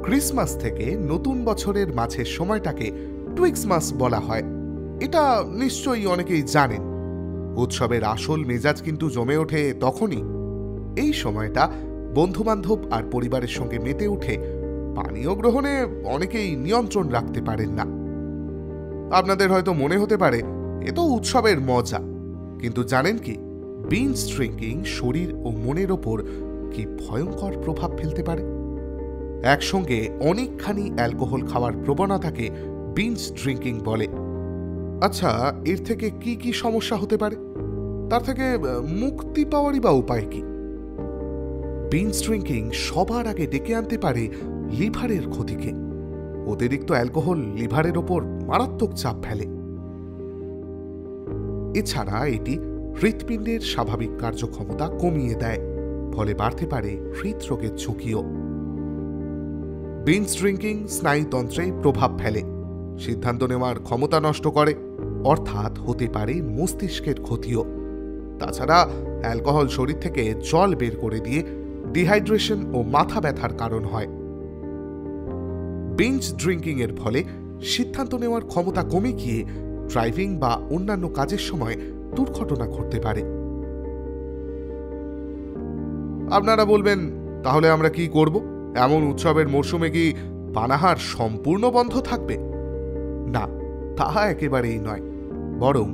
Christmas থেকে নতুন বছরের মাঝের সময়টাকে টুইক্সমাস বলা হয়। এটা নিশ্চয়ই অনেকেই জানেন। উৎসবের আসল মেজাজ কিন্তু জমে ওঠে তখনই। এই সময়টা বন্ধুবান্ধব আর পরিবারের সঙ্গে মেতে উঠে পানীয় গ্রহণে অনেকেই নিয়ন্ত্রণ রাখতে পারেন না। আপনাদের হয়তো মনে হতে পারে এ তো উৎসবের মজা, কিন্তু জানেন কি, বিঞ্জ ড্রিঙ্কিং শরীর ও মনের ওপর কি ভয়ঙ্কর প্রভাব ফেলতে পারে। একসঙ্গে অনেকখানি অ্যালকোহল খাওয়ার প্রবণতাকে বিঞ্জ ড্রিঙ্কিং বলে। আচ্ছা, এর থেকে কি কি সমস্যা হতে পারে, তার থেকে মুক্তি পাওয়ারই বা উপায় কি? বিঞ্জ ড্রিঙ্কিং সবার আগে ডেকে আনতে পারে লিভারের ক্ষতিকে। অতিরিক্ত অ্যালকোহল লিভারের ওপর মারাত্মক চাপ ফেলে। এছাড়া এটি হৃৎপিণ্ডের স্বাভাবিক কার্যক্ষমতা কমিয়ে দেয়, ফলে বাড়তে পারে হৃদরোগের ঝুঁকিও। বিঞ্জ ড্রিঙ্কিং স্নায়ুতন্ত্রে প্রভাব ফেলে, সিদ্ধান্ত নেওয়ার ক্ষমতা নষ্ট করে, অর্থাৎ হতে পারে মস্তিষ্কের ক্ষতিও। তাছাড়া অ্যালকোহল শরীর থেকে জল বের করে দিয়ে ডিহাইড্রেশন ও মাথা ব্যথার কারণ হয়। বিঞ্জ ড্রিঙ্কিং এর ফলে সিদ্ধান্ত নেওয়ার ক্ষমতা কমে গিয়ে ড্রাইভিং বা অন্যান্য কাজের সময় দুর্ঘটনা ঘটতে পারে। আপনারা বলবেন, তাহলে আমরা কি করব? এমন উৎসবের মরশুমে কি পানাহার সম্পূর্ণ বন্ধ থাকবে? না, তাহা একেবারেই নয়। বরং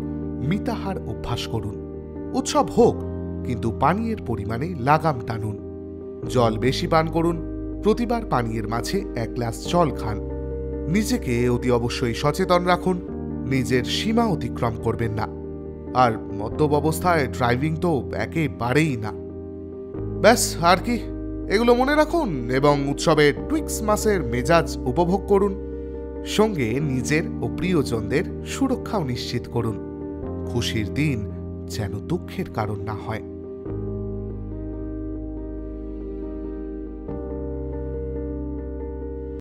মিতাহার অভ্যাস করুন। উৎসব হোক, কিন্তু পানীয়ের পরিমাণে লাগাম টানুন। জল বেশি পান করুন, প্রতিবার পানীয়ের মাঝে 1 গ্লাস জল খান। নিজেকে অতি অবশ্যই সচেতন রাখুন, নিজের সীমা অতিক্রম করবেন না। আর মদ্যপ অবস্থায় ড্রাইভিং তো একেবারেই না। ব্যাস, আর কি, এগুলো মনে রাখুন এবং উৎসবের টুইক্সমাসের মেজাজ উপভোগ করুন। সঙ্গে নিজের ও প্রিয়জনদের সুরক্ষাও নিশ্চিত করুন। খুশির দিন যেন দুঃখের কারণ না হয়।